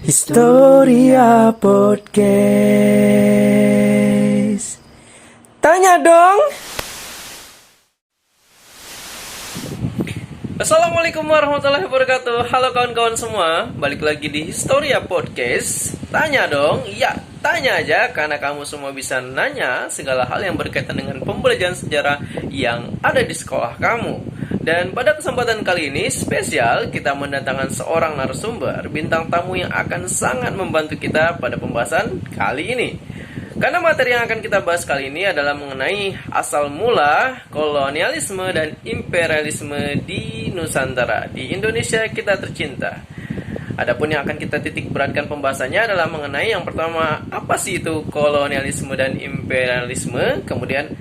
Historia Podcast. Tanya dong. Assalamualaikum warahmatullahi wabarakatuh. Halo kawan-kawan semua, balik lagi di Historia Podcast. Tanya dong, ya tanya aja, karena kamu semua bisa nanya segala hal yang berkaitan dengan pembelajaran sejarah yang ada di sekolah kamu. Dan pada kesempatan kali ini spesial, kita mendatangkan seorang narasumber, bintang tamu yang akan sangat membantu kita pada pembahasan kali ini. Karena materi yang akan kita bahas kali ini adalah mengenai asal mula kolonialisme dan imperialisme di Nusantara, di Indonesia kita tercinta. Adapun yang akan kita titik beratkan pembahasannya adalah mengenai yang pertama, apa sih itu kolonialisme dan imperialisme, kemudian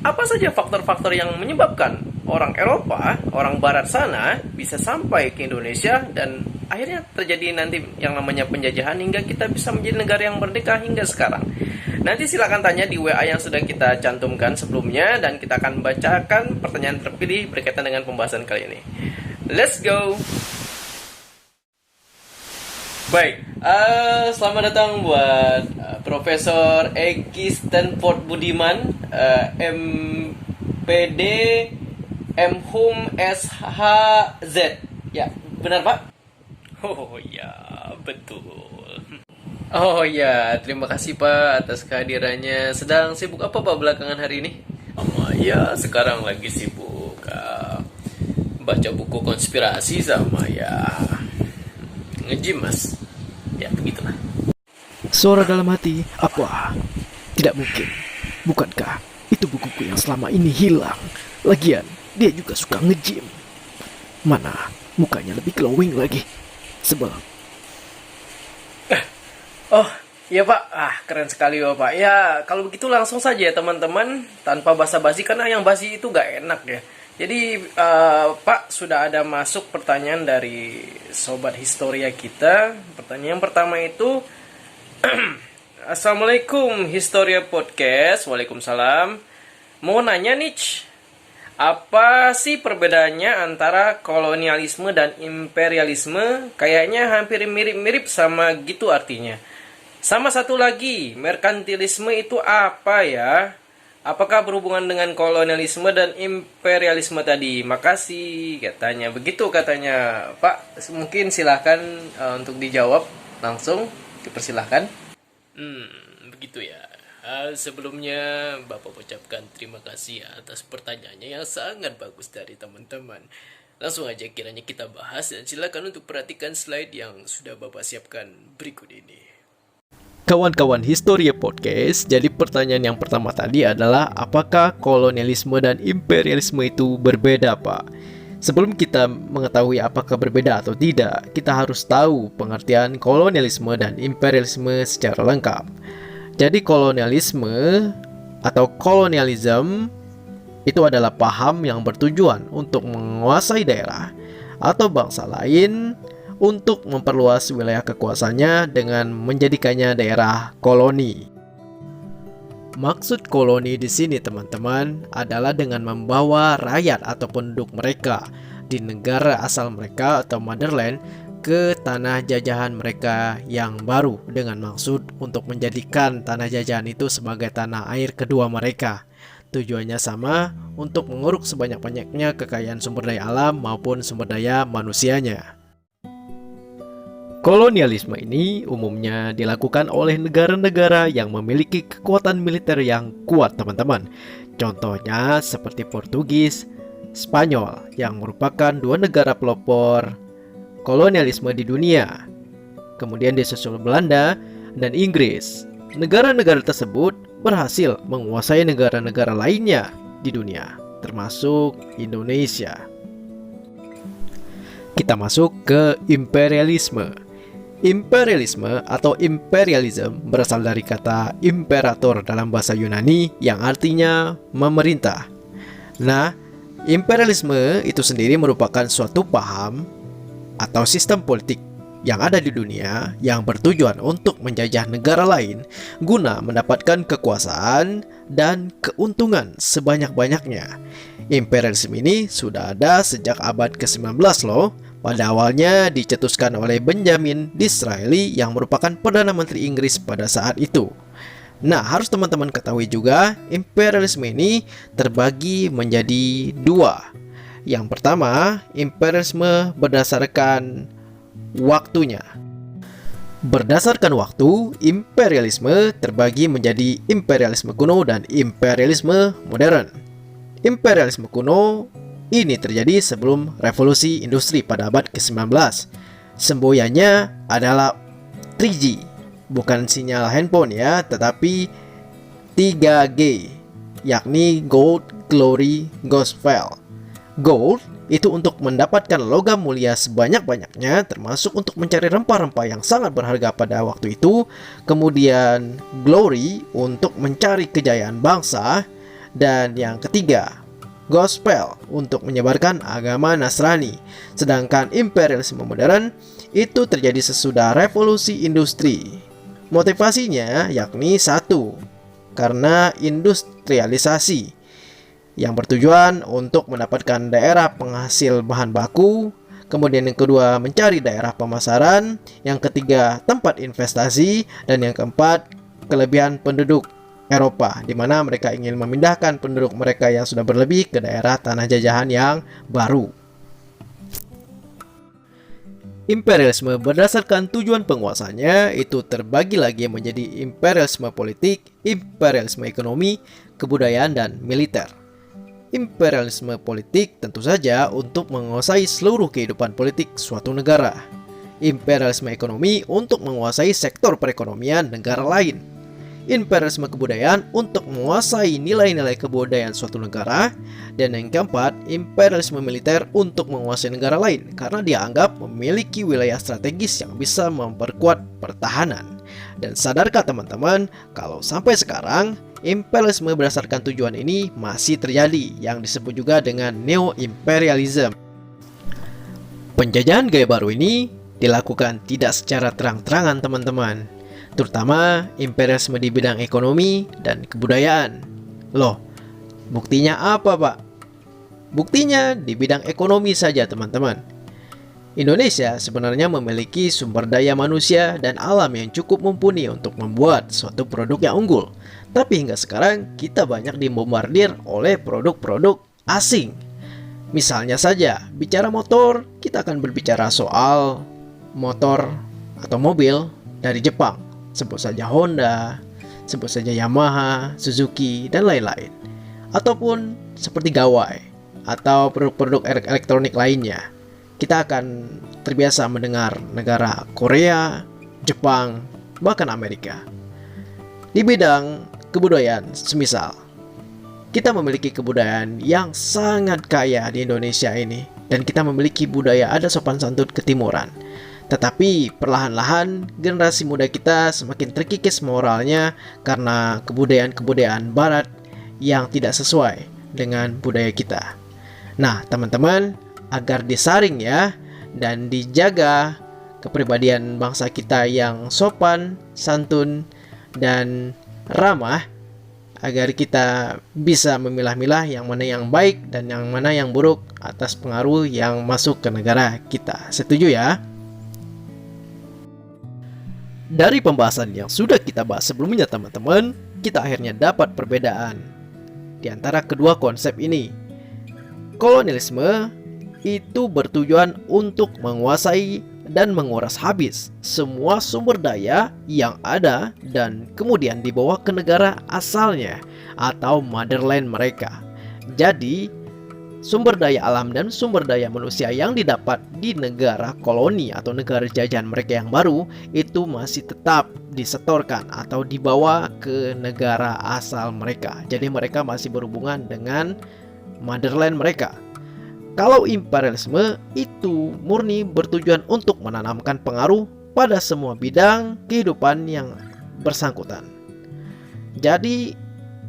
apa saja faktor-faktor yang menyebabkan orang Eropa, orang Barat sana bisa sampai ke Indonesia dan akhirnya terjadi nanti yang namanya penjajahan hingga kita bisa menjadi negara yang merdeka hingga sekarang. Nanti silakan tanya di WA yang sudah kita cantumkan sebelumnya dan kita akan bacakan pertanyaan terpilih berkaitan dengan pembahasan kali ini. Let's go! Baik, selamat datang buat Profesor Eki Stanford Budiman, MPD MHum SHZ. Ya, benar Pak? Oh ya, betul. Oh ya, terima kasih Pak atas kehadirannya. Sedang sibuk apa Pak belakangan hari ini? Ya, sekarang lagi sibuk baca buku konspirasi sama nge-gym Mas. Ya, begitulah. Suara dalam hati, apa? Tidak mungkin. Bukankah itu bukuku yang selama ini hilang? Lagian, dia juga suka nge-gym. Mana mukanya lebih glowing lagi. Sebel. Oh, iya Pak. Keren sekali Bapak. Ya, kalau begitu langsung saja ya teman-teman, tanpa basa-basi karena yang basi itu gak enak ya. Jadi Pak, sudah ada masuk pertanyaan dari Sobat Historia kita. Pertanyaan yang pertama itu Assalamualaikum Historia Podcast. Waalaikumsalam. Mau nanya nih, apa sih perbedaannya antara kolonialisme dan imperialisme? Kayaknya hampir mirip-mirip sama gitu artinya. Sama satu lagi, merkantilisme itu apa ya? Apakah berhubungan dengan kolonialisme dan imperialisme tadi? Makasih, katanya. Begitu katanya, Pak. Mungkin silahkan untuk dijawab langsung. Dipersilahkan. Begitu ya. Sebelumnya Bapak ucapkan terima kasih atas pertanyaannya yang sangat bagus dari teman-teman. Langsung aja kiranya kita bahas dan silakan untuk perhatikan slide yang sudah Bapak siapkan berikut ini. Kawan-kawan Historia Podcast, jadi pertanyaan yang pertama tadi adalah apakah kolonialisme dan imperialisme itu berbeda, Pak? Sebelum kita mengetahui apakah berbeda atau tidak, kita harus tahu pengertian kolonialisme dan imperialisme secara lengkap. Jadi kolonialisme atau colonialism itu adalah paham yang bertujuan untuk menguasai daerah atau bangsa lain untuk memperluas wilayah kekuasaannya dengan menjadikannya daerah koloni. Maksud koloni di sini teman-teman adalah dengan membawa rakyat atau penduduk mereka di negara asal mereka atau motherland ke tanah jajahan mereka yang baru dengan maksud untuk menjadikan tanah jajahan itu sebagai tanah air kedua mereka. Tujuannya sama, untuk menguruk sebanyak-banyaknya kekayaan sumber daya alam maupun sumber daya manusianya. Kolonialisme ini umumnya dilakukan oleh negara-negara yang memiliki kekuatan militer yang kuat teman-teman. Contohnya seperti Portugis, Spanyol yang merupakan dua negara pelopor kolonialisme di dunia. Kemudian disusul Belanda dan Inggris. Negara-negara tersebut berhasil menguasai negara-negara lainnya di dunia, termasuk Indonesia. Kita masuk ke imperialisme. Imperialisme atau imperialism berasal dari kata imperator dalam bahasa Yunani yang artinya memerintah. Nah, imperialisme itu sendiri merupakan suatu paham atau sistem politik yang ada di dunia yang bertujuan untuk menjajah negara lain guna mendapatkan kekuasaan dan keuntungan sebanyak-banyaknya. Imperialisme ini sudah ada sejak abad ke-19 loh, Pada awalnya dicetuskan oleh Benjamin Disraeli yang merupakan Perdana Menteri Inggris pada saat itu. Nah, harus teman-teman ketahui juga, imperialisme ini terbagi menjadi dua. Yang pertama, imperialisme berdasarkan waktunya. Berdasarkan waktu, imperialisme terbagi menjadi imperialisme kuno dan imperialisme modern. Imperialisme kuno ini terjadi sebelum revolusi industri pada abad ke-19. Semboyannya adalah 3G, bukan sinyal handphone ya, tetapi 3G, yakni Gold, Glory, Gospel. Gold itu untuk mendapatkan logam mulia sebanyak-banyaknya, termasuk untuk mencari rempah-rempah yang sangat berharga pada waktu itu. Kemudian Glory untuk mencari kejayaan bangsa. Dan yang ketiga, Gospel untuk menyebarkan agama Nasrani. Sedangkan imperialisme modern itu terjadi sesudah revolusi industri. Motivasinya yakni satu, karena industrialisasi yang bertujuan untuk mendapatkan daerah penghasil bahan baku. Kemudian yang kedua, mencari daerah pemasaran. Yang ketiga, tempat investasi. Dan yang keempat, kelebihan penduduk Eropa, di mana mereka ingin memindahkan penduduk mereka yang sudah berlebih ke daerah tanah jajahan yang baru. Imperialisme berdasarkan tujuan penguasanya itu terbagi lagi menjadi imperialisme politik, imperialisme ekonomi, kebudayaan, dan militer. Imperialisme politik tentu saja untuk menguasai seluruh kehidupan politik suatu negara. Imperialisme ekonomi untuk menguasai sektor perekonomian negara lain. Imperialisme kebudayaan untuk menguasai nilai-nilai kebudayaan suatu negara. Dan yang keempat, imperialisme militer untuk menguasai negara lain karena dianggap memiliki wilayah strategis yang bisa memperkuat pertahanan. Dan sadarkah teman-teman kalau sampai sekarang imperialisme berdasarkan tujuan ini masih terjadi, yang disebut juga dengan neo-imperialism. Penjajahan gaya baru ini dilakukan tidak secara terang-terangan teman-teman, terutama imperialisme di bidang ekonomi dan kebudayaan. Loh, buktinya apa Pak? Buktinya di bidang ekonomi saja teman-teman. Indonesia sebenarnya memiliki sumber daya manusia dan alam yang cukup mumpuni untuk membuat suatu produk yang unggul. Tapi hingga sekarang kita banyak dibombardir oleh produk-produk asing. Misalnya saja, bicara motor, kita akan berbicara soal motor atau mobil dari Jepang. Sebut saja Honda, sebut saja Yamaha, Suzuki, dan lain-lain. Ataupun seperti gawai atau produk-produk elektronik lainnya. Kita akan terbiasa mendengar negara Korea, Jepang, bahkan Amerika. Di bidang kebudayaan, semisal kita memiliki kebudayaan yang sangat kaya di Indonesia ini, dan kita memiliki budaya adat sopan santun ketimuran. Tetapi perlahan-lahan generasi muda kita semakin terkikis moralnya karena kebudayaan-kebudayaan barat yang tidak sesuai dengan budaya kita. Nah teman-teman, agar disaring ya dan dijaga kepribadian bangsa kita yang sopan, santun, dan ramah, agar kita bisa memilah-milah yang mana yang baik dan yang mana yang buruk atas pengaruh yang masuk ke negara kita. Setuju ya? Dari pembahasan yang sudah kita bahas sebelumnya teman-teman, kita akhirnya dapat perbedaan di antara kedua konsep ini. Kolonialisme itu bertujuan untuk menguasai dan menguras habis semua sumber daya yang ada dan kemudian dibawa ke negara asalnya atau motherland mereka. Jadi, sumber daya alam dan sumber daya manusia yang didapat di negara koloni atau negara jajahan mereka yang baru itu masih tetap disetorkan atau dibawa ke negara asal mereka. Jadi mereka masih berhubungan dengan motherland mereka. Kalau imperialisme itu murni bertujuan untuk menanamkan pengaruh pada semua bidang kehidupan yang bersangkutan. Jadi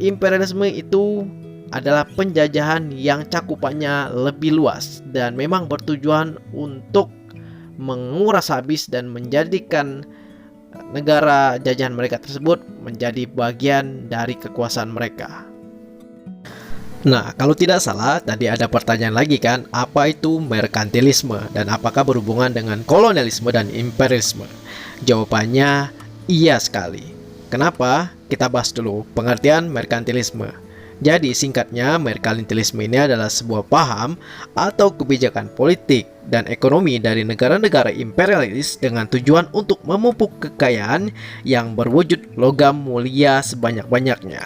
imperialisme itu adalah penjajahan yang cakupannya lebih luas dan memang bertujuan untuk menguras habis dan menjadikan negara jajahan mereka tersebut menjadi bagian dari kekuasaan mereka. Nah, kalau tidak salah, tadi ada pertanyaan lagi kan, apa itu merkantilisme dan apakah berhubungan dengan kolonialisme dan imperialisme? Jawabannya iya sekali. Kenapa? Kita bahas dulu pengertian merkantilisme. Jadi singkatnya, merkantilisme ini adalah sebuah paham atau kebijakan politik dan ekonomi dari negara-negara imperialis dengan tujuan untuk memupuk kekayaan yang berwujud logam mulia sebanyak-banyaknya.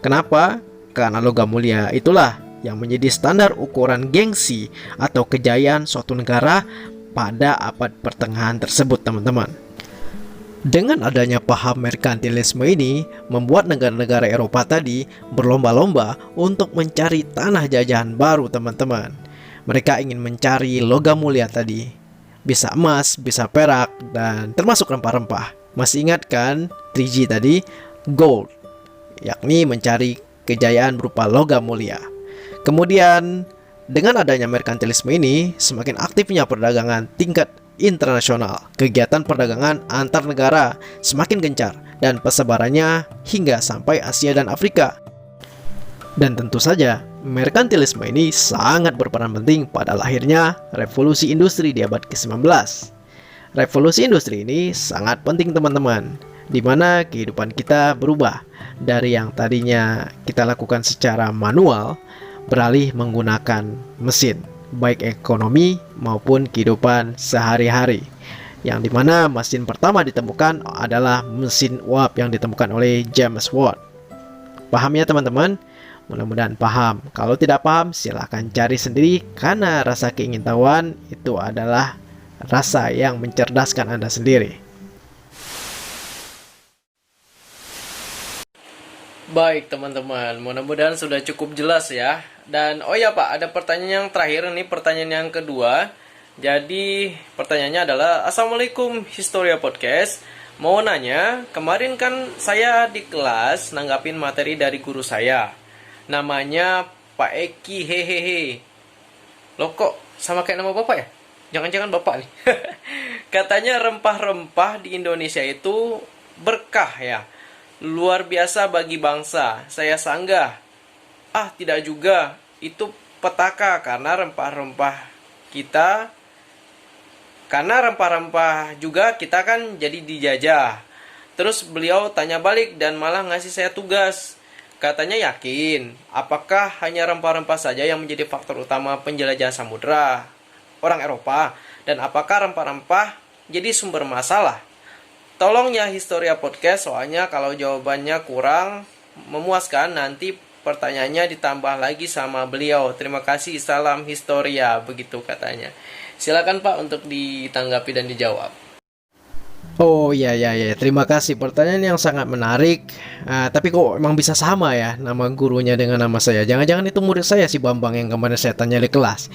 Kenapa? Karena logam mulia itulah yang menjadi standar ukuran gengsi atau kejayaan suatu negara pada abad pertengahan tersebut, teman-teman. Dengan adanya paham merkantilisme ini, membuat negara-negara Eropa tadi berlomba-lomba untuk mencari tanah jajahan baru, teman-teman. Mereka ingin mencari logam mulia tadi. Bisa emas, bisa perak, dan termasuk rempah-rempah. Masih ingat kan 3G tadi? Gold, yakni mencari kejayaan berupa logam mulia. Kemudian, dengan adanya merkantilisme ini, semakin aktifnya perdagangan tingkat internasional. Kegiatan perdagangan antar negara semakin gencar dan persebarannya hingga sampai Asia dan Afrika. Dan tentu saja, merkantilisme ini sangat berperan penting pada lahirnya revolusi industri di abad ke-19. Revolusi industri ini sangat penting, teman-teman, di mana kehidupan kita berubah dari yang tadinya kita lakukan secara manual beralih menggunakan mesin, baik ekonomi maupun kehidupan sehari-hari. Yang dimana mesin pertama ditemukan adalah mesin uap yang ditemukan oleh James Watt. Paham ya, teman-teman? Mudah-mudahan paham. Kalau tidak paham, silahkan cari sendiri, karena rasa keingintahuan itu adalah rasa yang mencerdaskan Anda sendiri. Baik teman-teman, mudah-mudahan sudah cukup jelas ya. Dan oh ya Pak, ada pertanyaan yang terakhir, ini pertanyaan yang kedua. Jadi pertanyaannya adalah, Assalamualaikum Historia Podcast. Mau nanya, kemarin kan saya di kelas nanggapin materi dari guru saya, namanya Pak Eki, hehehe. Loh kok sama kayak nama bapak ya? Jangan-jangan bapak nih. Katanya rempah-rempah di Indonesia itu berkah ya, luar biasa bagi bangsa. Saya sanggah. Ah, tidak juga. Itu petaka karena rempah-rempah kita, karena rempah-rempah juga kita kan jadi dijajah. Terus beliau tanya balik dan malah ngasih saya tugas. Katanya yakin, apakah hanya rempah-rempah saja yang menjadi faktor utama penjelajahan samudera orang Eropa, dan apakah rempah-rempah jadi sumber masalah? Tolong ya Historia Podcast, soalnya kalau jawabannya kurang memuaskan nanti pertanyaannya ditambah lagi sama beliau. Terima kasih, salam Historia, begitu katanya. Silakan Pak untuk ditanggapi dan dijawab. Oh ya, terima kasih, pertanyaan yang sangat menarik. Tapi kok emang bisa sama ya nama gurunya dengan nama saya? Jangan-jangan itu murid saya si Bambang yang kemarin saya tanya di kelas.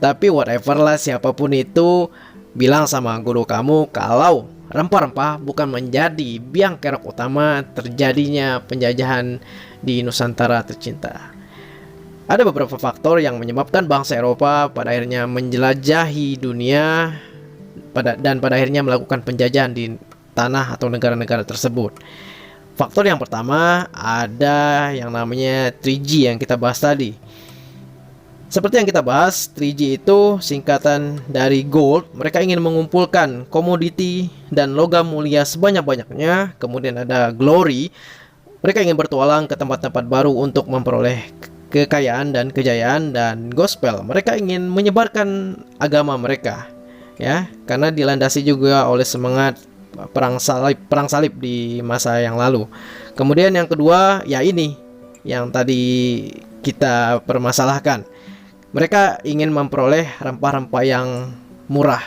Tapi whatever lah, siapapun itu, bilang sama guru kamu kalau rempah-rempah bukan menjadi biang kerok utama terjadinya penjajahan di Nusantara tercinta. Ada beberapa faktor yang menyebabkan bangsa Eropa pada akhirnya menjelajahi dunia dan pada akhirnya melakukan penjajahan di tanah atau negara-negara tersebut. Faktor yang pertama ada yang namanya 3G yang kita bahas tadi. Seperti yang kita bahas, 3G itu singkatan dari gold. Mereka ingin mengumpulkan komoditi dan logam mulia sebanyak-banyaknya. Kemudian ada glory. Mereka ingin bertualang ke tempat-tempat baru untuk memperoleh kekayaan dan kejayaan. Dan gospel, mereka ingin menyebarkan agama mereka, ya, karena dilandasi juga oleh semangat perang salib di masa yang lalu. Kemudian yang kedua, ya ini yang tadi kita permasalahkan. Mereka ingin memperoleh rempah-rempah yang murah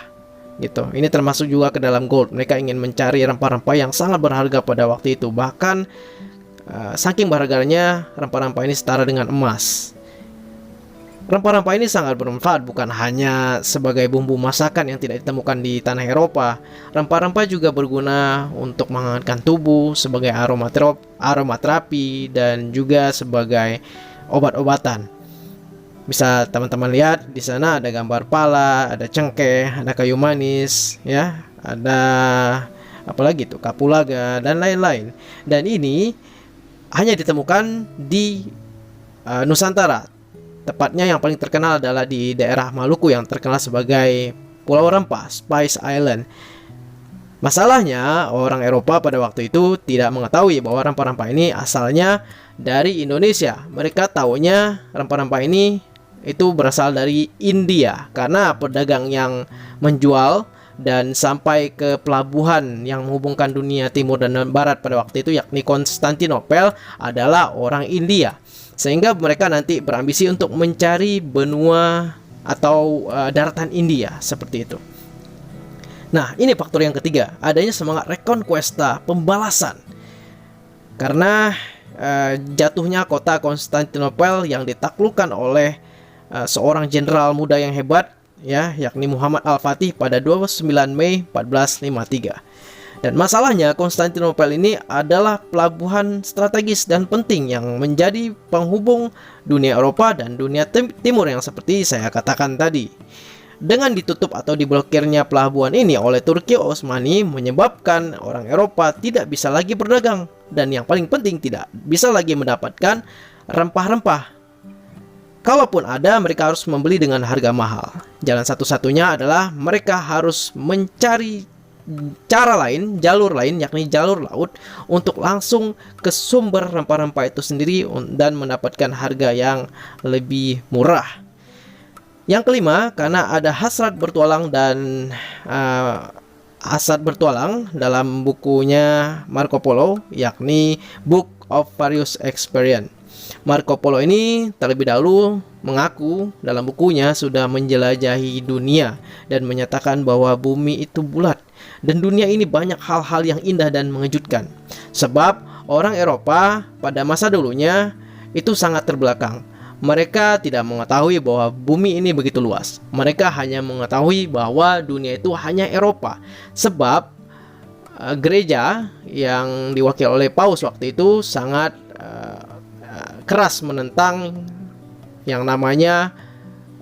gitu. Ini termasuk juga ke dalam gold. Mereka ingin mencari rempah-rempah yang sangat berharga pada waktu itu. Bahkan saking berharganya rempah-rempah ini setara dengan emas. Rempah-rempah ini sangat bermanfaat, bukan hanya sebagai bumbu masakan yang tidak ditemukan di tanah Eropa. Rempah-rempah juga berguna untuk menghangatkan tubuh, sebagai aromaterapi, dan juga sebagai obat-obatan. Bisa teman-teman lihat di sana ada gambar pala, ada cengkeh, ada kayu manis, ya, ada apalagi tuh kapulaga dan lain-lain. Dan ini hanya ditemukan di Nusantara. Tepatnya yang paling terkenal adalah di daerah Maluku yang terkenal sebagai Pulau Rempah, Spice Island. Masalahnya, orang Eropa pada waktu itu tidak mengetahui bahwa rempah-rempah ini asalnya dari Indonesia. Mereka taunya rempah-rempah ini itu berasal dari India, karena pedagang yang menjual dan sampai ke pelabuhan yang menghubungkan dunia timur dan barat pada waktu itu, yakni Konstantinopel, adalah orang India. Sehingga mereka nanti berambisi untuk mencari benua atau daratan India, seperti itu. Nah, ini faktor yang ketiga, adanya semangat reconquesta, pembalasan. Karena jatuhnya kota Konstantinopel yang ditaklukkan oleh seorang jenderal muda yang hebat, ya, yakni Muhammad Al-Fatih pada 29 Mei 1453. Dan masalahnya, Konstantinopel ini adalah pelabuhan strategis dan penting yang menjadi penghubung dunia Eropa dan dunia timur yang seperti saya katakan tadi. Dengan ditutup atau diblokirnya pelabuhan ini oleh Turki Utsmani menyebabkan orang Eropa tidak bisa lagi berdagang, dan yang paling penting tidak bisa lagi mendapatkan rempah-rempah. Kalaupun ada, mereka harus membeli dengan harga mahal. Jalan satu-satunya adalah mereka harus mencari cara lain, jalur lain, yakni jalur laut, untuk langsung ke sumber rempah-rempah itu sendiri dan mendapatkan harga yang lebih murah. Yang kelima, karena ada hasrat bertualang dan hasrat bertualang dalam bukunya Marco Polo, yakni Book of Various Experience. Marco Polo ini terlebih dahulu mengaku dalam bukunya sudah menjelajahi dunia dan menyatakan bahwa bumi itu bulat dan dunia ini banyak hal-hal yang indah dan mengejutkan. Sebab orang Eropa pada masa dulunya itu sangat terbelakang. Mereka tidak mengetahui bahwa bumi ini begitu luas. Mereka hanya mengetahui bahwa dunia itu hanya Eropa. Sebab gereja yang diwakili oleh Paus waktu itu sangat keras menentang yang namanya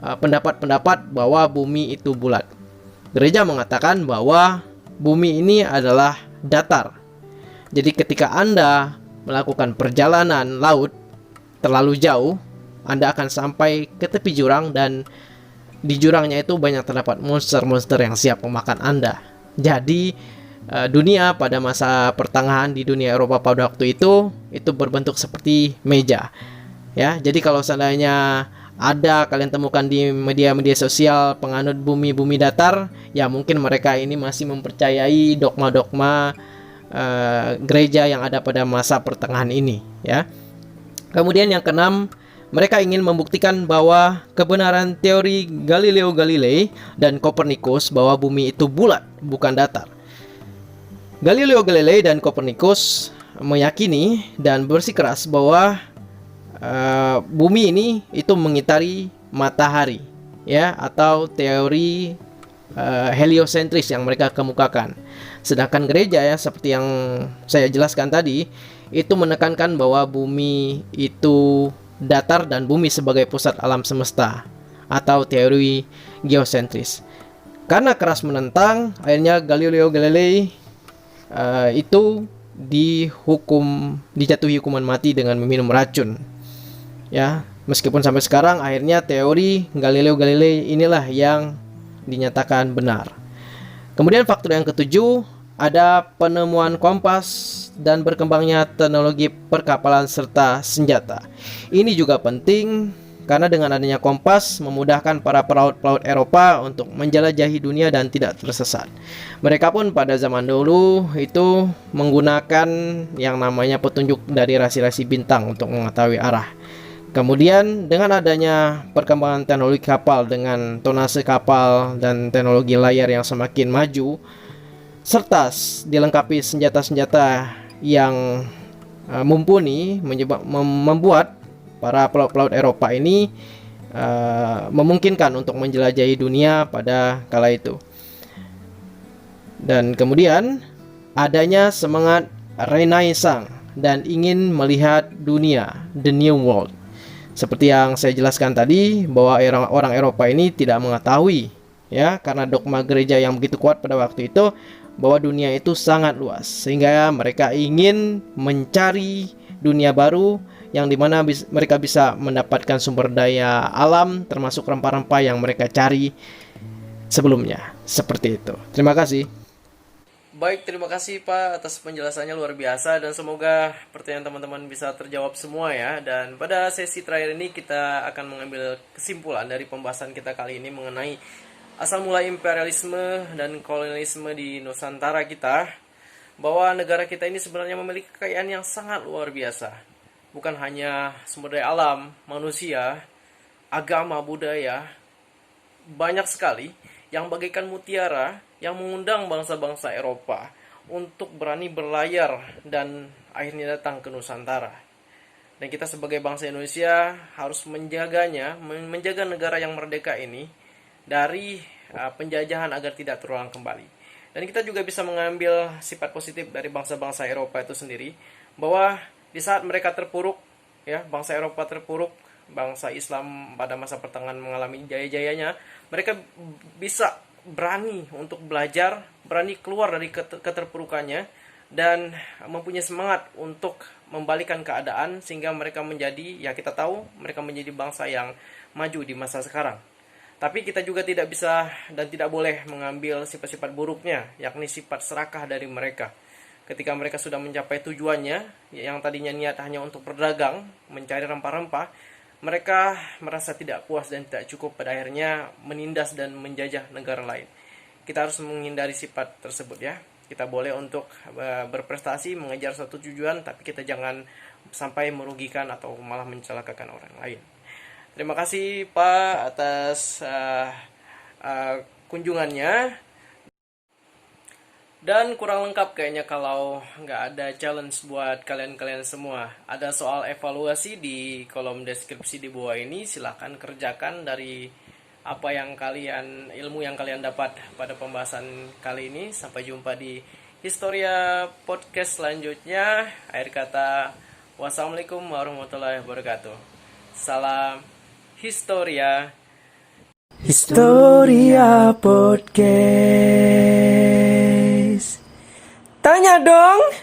pendapat-pendapat bahwa bumi itu bulat. Gereja mengatakan bahwa bumi ini adalah datar. Jadi ketika Anda melakukan perjalanan laut terlalu jauh, Anda akan sampai ke tepi jurang dan di jurangnya itu banyak terdapat monster-monster yang siap memakan Anda. Jadi dunia pada masa pertengahan di dunia Eropa pada waktu itu berbentuk seperti meja. Ya, jadi kalau seandainya ada kalian temukan di media-media sosial penganut bumi datar, ya mungkin mereka ini masih mempercayai dogma-dogma gereja yang ada pada masa pertengahan ini, ya. Kemudian yang keenam, mereka ingin membuktikan bahwa kebenaran teori Galileo Galilei dan Kopernikus bahwa bumi itu bulat, bukan datar. Galileo Galilei dan Kopernikus meyakini dan bersikeras bahwa bumi ini itu mengitari matahari, ya, atau teori heliosentris yang mereka kemukakan. Sedangkan gereja, ya, seperti yang saya jelaskan tadi, itu menekankan bahwa bumi itu datar dan bumi sebagai pusat alam semesta atau teori geosentris. Karena keras menentang, akhirnya Galileo Galilei itu dijatuhi hukuman mati dengan meminum racun. Ya, meskipun sampai sekarang akhirnya teori Galileo Galilei inilah yang dinyatakan benar. Kemudian faktor yang ketujuh, ada penemuan kompas dan berkembangnya teknologi perkapalan serta senjata. Ini juga penting karena dengan adanya kompas memudahkan para pelaut-pelaut Eropa untuk menjelajahi dunia dan tidak tersesat. Mereka pun pada zaman dulu itu menggunakan yang namanya petunjuk dari rasi-rasi bintang untuk mengetahui arah. Kemudian dengan adanya perkembangan teknologi kapal dengan tonase kapal dan teknologi layar yang semakin maju, serta dilengkapi senjata-senjata yang mumpuni, membuat para pelaut-pelaut Eropa ini memungkinkan untuk menjelajahi dunia pada kala itu. Dan kemudian adanya semangat Renaissance dan ingin melihat dunia, the new world. Seperti yang saya jelaskan tadi, bahwa orang Eropa ini tidak mengetahui, ya, karena dogma gereja yang begitu kuat pada waktu itu, bahwa dunia itu sangat luas, sehingga mereka ingin mencari dunia baru yang dimana mereka bisa mendapatkan sumber daya alam termasuk rempah-rempah yang mereka cari sebelumnya. Seperti itu. Terima kasih. Baik, terima kasih Pak atas penjelasannya luar biasa dan semoga pertanyaan teman-teman bisa terjawab semua ya. Dan pada sesi terakhir ini kita akan mengambil kesimpulan dari pembahasan kita kali ini mengenai asal mula imperialisme dan kolonialisme di Nusantara kita, bahwa negara kita ini sebenarnya memiliki kekayaan yang sangat luar biasa. Bukan hanya sumber daya alam, manusia, agama, budaya, banyak sekali yang bagaikan mutiara yang mengundang bangsa-bangsa Eropa untuk berani berlayar dan akhirnya datang ke Nusantara. Dan kita sebagai bangsa Indonesia harus menjaganya, menjaga negara yang merdeka ini dari penjajahan agar tidak terulang kembali. Dan kita juga bisa mengambil sifat positif dari bangsa-bangsa Eropa itu sendiri, bahwa di saat mereka terpuruk, ya, bangsa Eropa terpuruk, bangsa Islam pada masa pertengahan mengalami jaya-jayanya, mereka bisa berani untuk belajar, berani keluar dari keterpurukannya, dan mempunyai semangat untuk membalikan keadaan sehingga mereka menjadi, ya kita tahu, mereka menjadi bangsa yang maju di masa sekarang. Tapi kita juga tidak bisa dan tidak boleh mengambil sifat-sifat buruknya, yakni sifat serakah dari mereka. Ketika mereka sudah mencapai tujuannya, yang tadinya niat hanya untuk berdagang, mencari rempah-rempah, mereka merasa tidak puas dan tidak cukup, pada akhirnya menindas dan menjajah negara lain. Kita harus menghindari sifat tersebut ya. Kita boleh untuk berprestasi, mengejar suatu tujuan, tapi kita jangan sampai merugikan atau malah mencelakakan orang lain. Terima kasih Pak atas kunjungannya. Dan kurang lengkap kayaknya kalau nggak ada challenge buat kalian-kalian semua. Ada soal evaluasi di kolom deskripsi di bawah ini. Silahkan kerjakan dari apa yang ilmu yang kalian dapat pada pembahasan kali ini. Sampai jumpa di Historia Podcast selanjutnya. Akhir kata, wassalamualaikum warahmatullahi wabarakatuh. Salam Historia. Historia Podcast. Tanya dong.